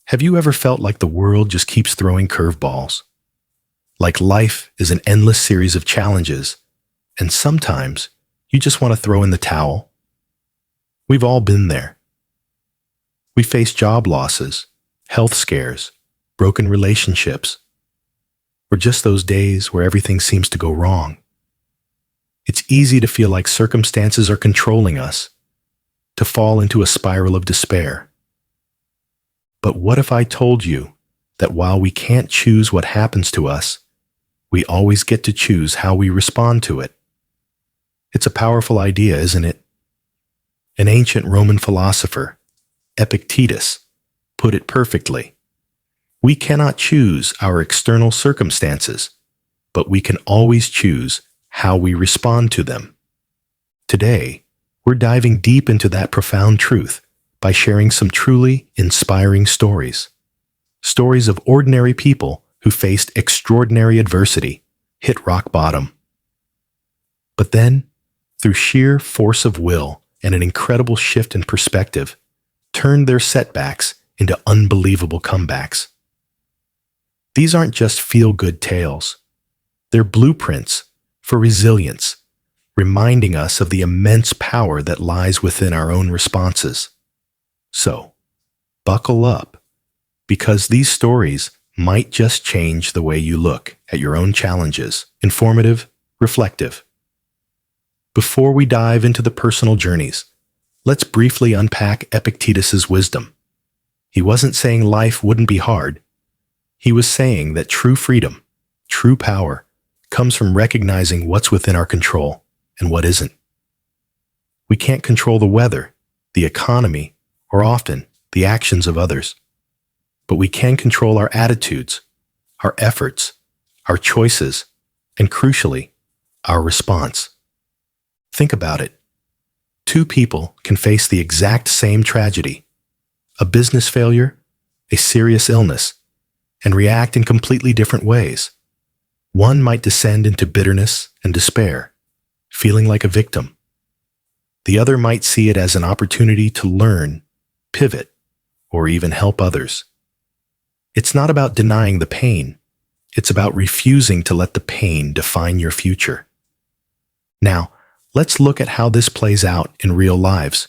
Have you ever felt like the world just keeps throwing curveballs? Like life is an endless series of challenges, and sometimes you just want to throw in the towel? We've all been there. We face job losses, health scares, broken relationships, or just those days where everything seems to go wrong. It's easy to feel like circumstances are controlling us, to fall into a spiral of despair. But what if I told you that while we can't choose what happens to us, we always get to choose how we respond to it? It's a powerful idea, isn't it? An ancient Roman philosopher, Epictetus, put it perfectly. We cannot choose our external circumstances, but we can always choose how we respond to them. Today, we're diving deep into that profound truth by sharing some truly inspiring stories. Stories of ordinary people who faced extraordinary adversity, hit rock bottom. But then, through sheer force of will and an incredible shift in perspective, turned their setbacks into unbelievable comebacks. These aren't just feel-good tales. They're blueprints for resilience, reminding us of the immense power that lies within our own responses. So, buckle up, because these stories might just change the way you look at your own challenges. Informative, reflective. Before we dive into the personal journeys, let's briefly unpack Epictetus's wisdom. He wasn't saying life wouldn't be hard. He was saying that true freedom, true power, comes from recognizing what's within our control and what isn't. We can't control the weather, the economy, or often the actions of others. But we can control our attitudes, our efforts, our choices, and crucially, our response. Think about it. Two people can face the exact same tragedy, a business failure, a serious illness, and react in completely different ways. One might descend into bitterness and despair, feeling like a victim. The other might see it as an opportunity to learn, pivot, or even help others. It's not about denying the pain. It's about refusing to let the pain define your future. Now, let's look at how this plays out in real lives.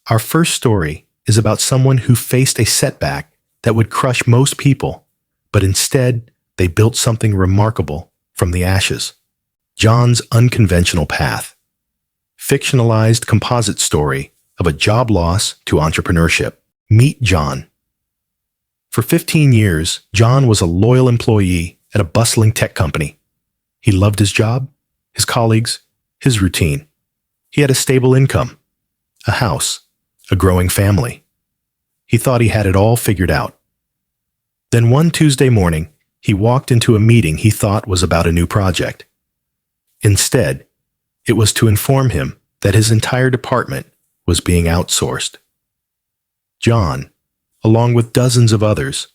Our first story is about someone who faced a setback that would crush most people, but instead, they built something remarkable from the ashes. John's unconventional path. Fictionalized composite story of a job loss to entrepreneurship. Meet John. For 15 years, John was a loyal employee at a bustling tech company. He loved his job, his colleagues, his routine. He had a stable income, a house, a growing family. He thought he had it all figured out. Then one Tuesday morning, he walked into a meeting he thought was about a new project. Instead, it was to inform him that his entire department was being outsourced. John, along with dozens of others,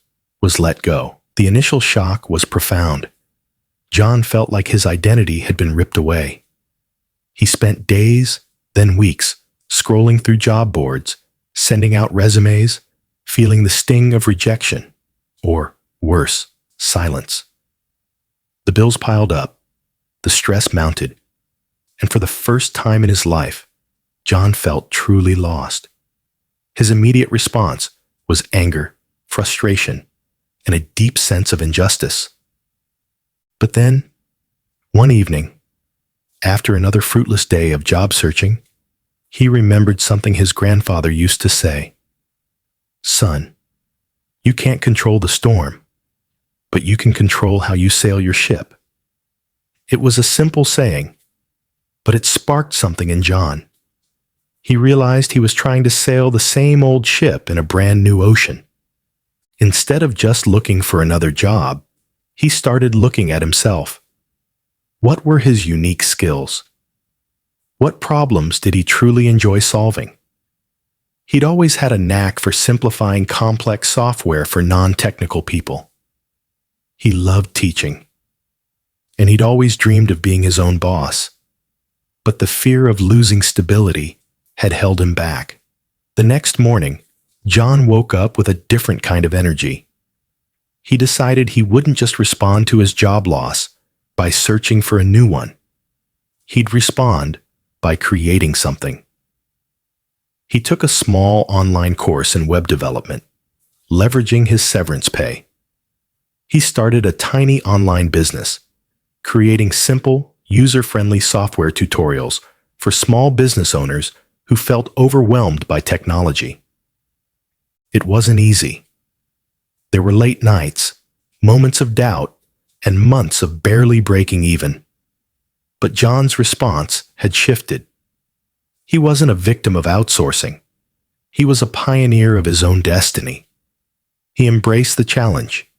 was let go. The initial shock was profound. John felt like his identity had been ripped away. He spent days, then weeks, scrolling through job boards, sending out resumes, feeling the sting of rejection, or worse, silence. The bills piled up, the stress mounted, and for the first time in his life, John felt truly lost. His immediate response was anger, frustration, and a deep sense of injustice. But then, one evening, after another fruitless day of job searching, he remembered something his grandfather used to say. "Son, you can't control the storm, but you can control how you sail your ship." It was a simple saying, but it sparked something in John. He realized he was trying to sail the same old ship in a brand new ocean. Instead of just looking for another job, he started looking at himself. What were his unique skills? What problems did he truly enjoy solving? He'd always had a knack for simplifying complex software for non-technical people. He loved teaching, and he'd always dreamed of being his own boss. But the fear of losing stability had held him back. The next morning, John woke up with a different kind of energy. He decided he wouldn't just respond to his job loss by searching for a new one. He'd respond by creating something. He took a small online course in web development, leveraging his severance pay. He started a tiny online business, creating simple, user-friendly software tutorials for small business owners who felt overwhelmed by technology. It wasn't easy. There were late nights, moments of doubt, and months of barely breaking even. But John's response had shifted. He wasn't a victim of outsourcing. He was a pioneer of his own destiny. He embraced the challenge.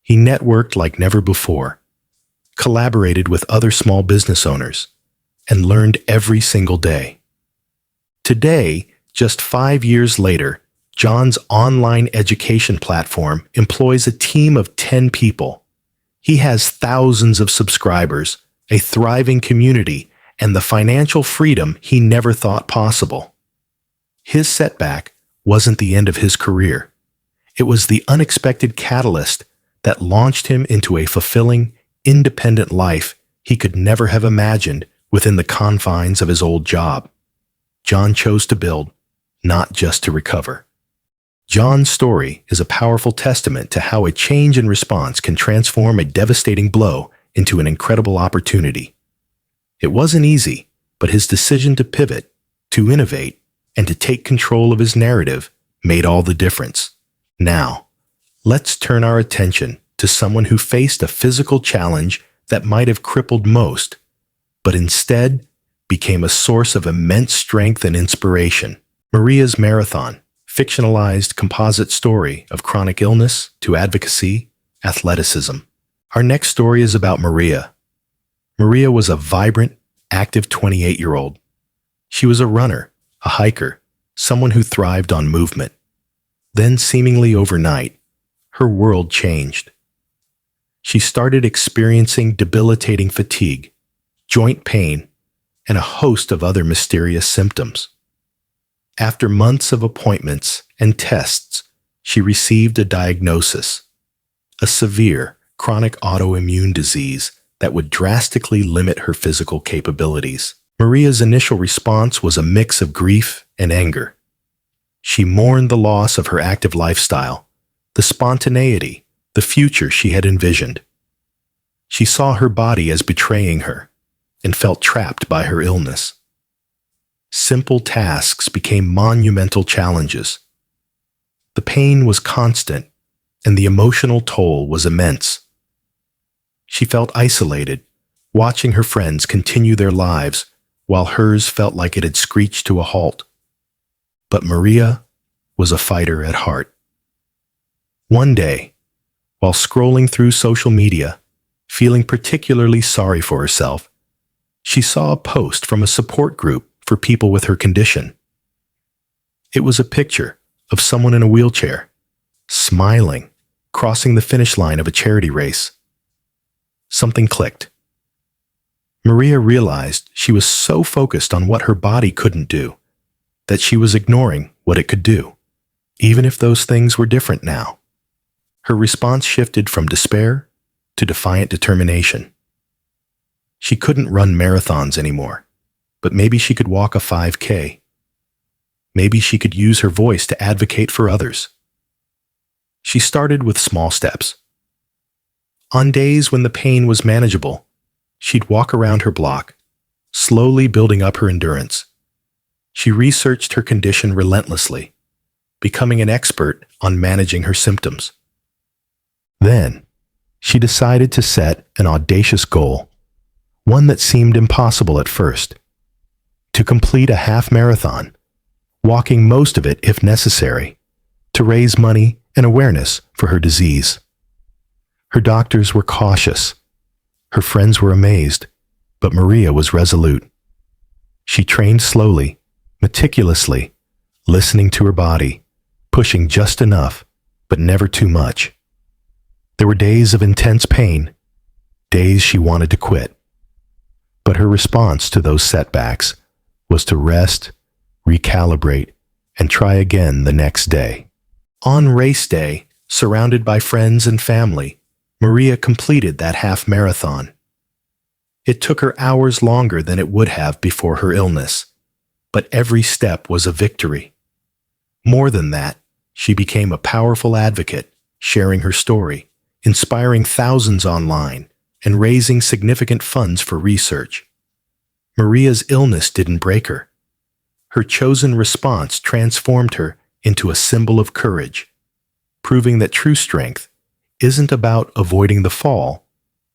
He networked like never before, collaborated with other small business owners, and learned every single day. Today, just 5 years later, John's online education platform employs a team of 10 people. He has thousands of subscribers, a thriving community, and the financial freedom he never thought possible. His setback wasn't the end of his career. It was the unexpected catalyst that launched him into a fulfilling, independent life he could never have imagined within the confines of his old job. John chose to build, not just to recover. John's story is a powerful testament to how a change in response can transform a devastating blow into an incredible opportunity. It wasn't easy, but his decision to pivot, to innovate, and to take control of his narrative made all the difference. Now, let's turn our attention to someone who faced a physical challenge that might have crippled most, but instead became a source of immense strength and inspiration. Maria's Marathon, fictionalized composite story of chronic illness to advocacy, athleticism. Our next story is about Maria. Maria was a vibrant, active 28-year-old. She was a runner, a hiker, someone who thrived on movement. Then, seemingly overnight, her world changed. She started experiencing debilitating fatigue, joint pain, and a host of other mysterious symptoms. After months of appointments and tests, she received a diagnosis: a severe, chronic autoimmune disease that would drastically limit her physical capabilities. Maria's initial response was a mix of grief and anger. She mourned the loss of her active lifestyle, the spontaneity, the future she had envisioned. She saw her body as betraying her and felt trapped by her illness. Simple tasks became monumental challenges. The pain was constant, and the emotional toll was immense. She felt isolated, watching her friends continue their lives while hers felt like it had screeched to a halt. But Maria was a fighter at heart. One day, while scrolling through social media, feeling particularly sorry for herself, she saw a post from a support group for people with her condition. It was a picture of someone in a wheelchair, smiling, crossing the finish line of a charity race. Something clicked. Maria realized she was so focused on what her body couldn't do that she was ignoring what it could do, even if those things were different now. Her response shifted from despair to defiant determination. She couldn't run marathons anymore, but maybe she could walk a 5K. Maybe she could use her voice to advocate for others. She started with small steps. On days when the pain was manageable, she'd walk around her block, slowly building up her endurance. She researched her condition relentlessly, becoming an expert on managing her symptoms. Then, she decided to set an audacious goal, one that seemed impossible at first: to complete a half marathon, walking most of it if necessary, to raise money and awareness for her disease. Her doctors were cautious. Her friends were amazed, but Maria was resolute. She trained slowly, meticulously, listening to her body, pushing just enough, but never too much. There were days of intense pain, days she wanted to quit. But her response to those setbacks was to rest, recalibrate, and try again the next day. On race day, surrounded by friends and family, Maria completed that half marathon. It took her hours longer than it would have before her illness, but every step was a victory. More than that, she became a powerful advocate, sharing her story, inspiring thousands online, and raising significant funds for research. Maria's illness didn't break her. Her chosen response transformed her into a symbol of courage, proving that true strength isn't about avoiding the fall,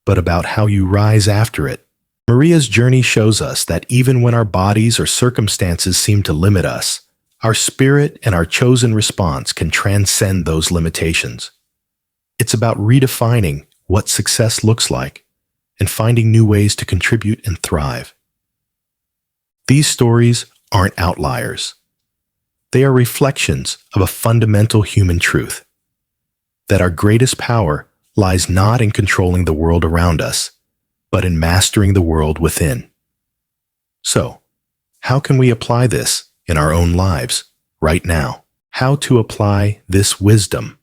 but about how you rise after it. Maria's journey shows us that even when our bodies or circumstances seem to limit us, our spirit and our chosen response can transcend those limitations. It's about redefining what success looks like and finding new ways to contribute and thrive. These stories aren't outliers. They are reflections of a fundamental human truth, that our greatest power lies not in controlling the world around us, but in mastering the world within. So, how can we apply this in our own lives right now? How to apply this wisdom?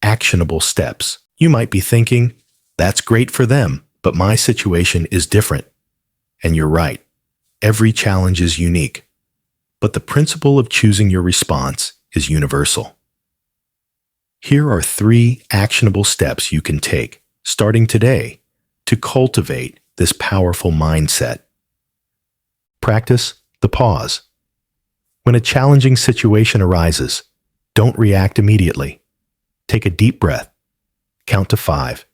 Actionable steps. You might be thinking, that's great for them, but my situation is different. And you're right. Every challenge is unique. But the principle of choosing your response is universal. Here are 3 actionable steps you can take, starting today, to cultivate this powerful mindset. Practice the pause. When a challenging situation arises, don't react immediately. Take a deep breath. Count to 5.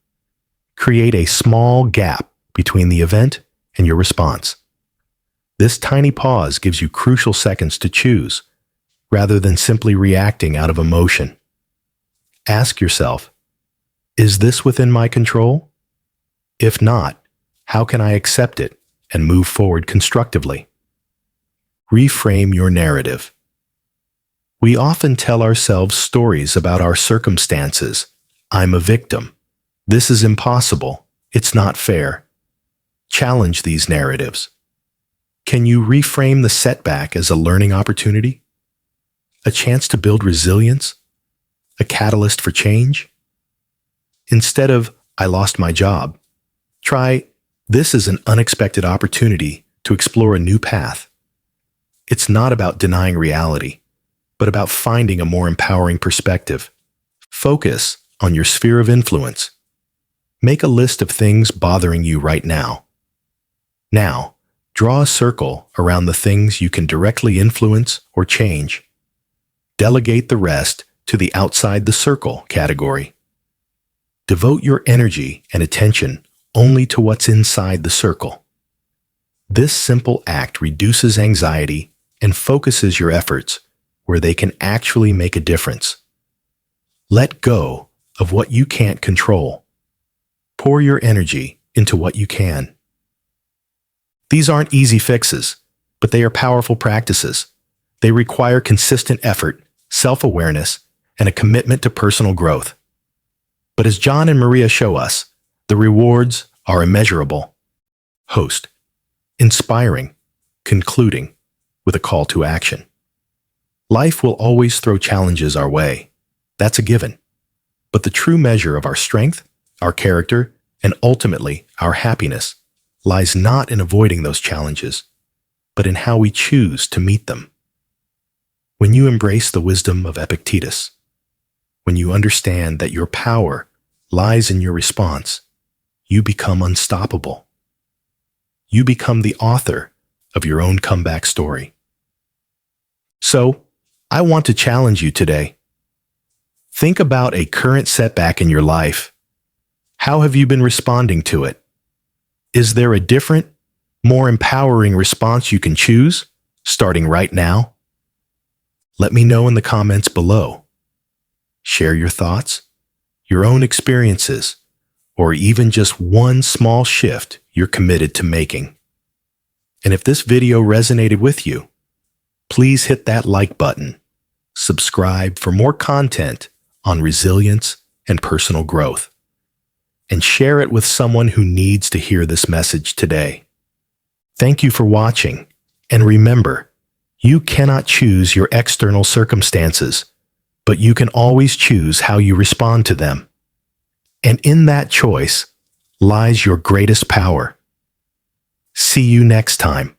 Create a small gap between the event and your response. This tiny pause gives you crucial seconds to choose, rather than simply reacting out of emotion. Ask yourself, is this within my control? If not, how can I accept it and move forward constructively? Reframe your narrative. We often tell ourselves stories about our circumstances. I'm a victim. This is impossible. It's not fair. Challenge these narratives. Can you reframe the setback as a learning opportunity? A chance to build resilience? A catalyst for change? Instead of, I lost my job, try, this is an unexpected opportunity to explore a new path. It's not about denying reality, but about finding a more empowering perspective. Focus on your sphere of influence. Make a list of things bothering you right now. Now, draw a circle around the things you can directly influence or change. Delegate the rest to the outside the circle category. Devote your energy and attention only to what's inside the circle. This simple act reduces anxiety and focuses your efforts where they can actually make a difference. Let go of what you can't control. Pour your energy into what you can. These aren't easy fixes, but they are powerful practices. They require consistent effort, self-awareness, and a commitment to personal growth. But as John and Maria show us, the rewards are immeasurable. Host. Inspiring. Concluding with a call to action. Life will always throw challenges our way. That's a given. But the true measure of our strength, our character, and ultimately our happiness lies not in avoiding those challenges, but in how we choose to meet them. When you embrace the wisdom of Epictetus, when you understand that your power lies in your response, you become unstoppable. You become the author of your own comeback story. So, I want to challenge you today. Think about a current setback in your life. How have you been responding to it? Is there a different, more empowering response you can choose, starting right now? Let me know in the comments below. Share your thoughts, your own experiences, or even just one small shift you're committed to making. And if this video resonated with you, please hit that like button, subscribe for more content on resilience and personal growth, and share it with someone who needs to hear this message today. Thank you for watching, and remember, You cannot choose your external circumstances, but you can always choose how you respond to them. And in that choice lies your greatest power. See you next time.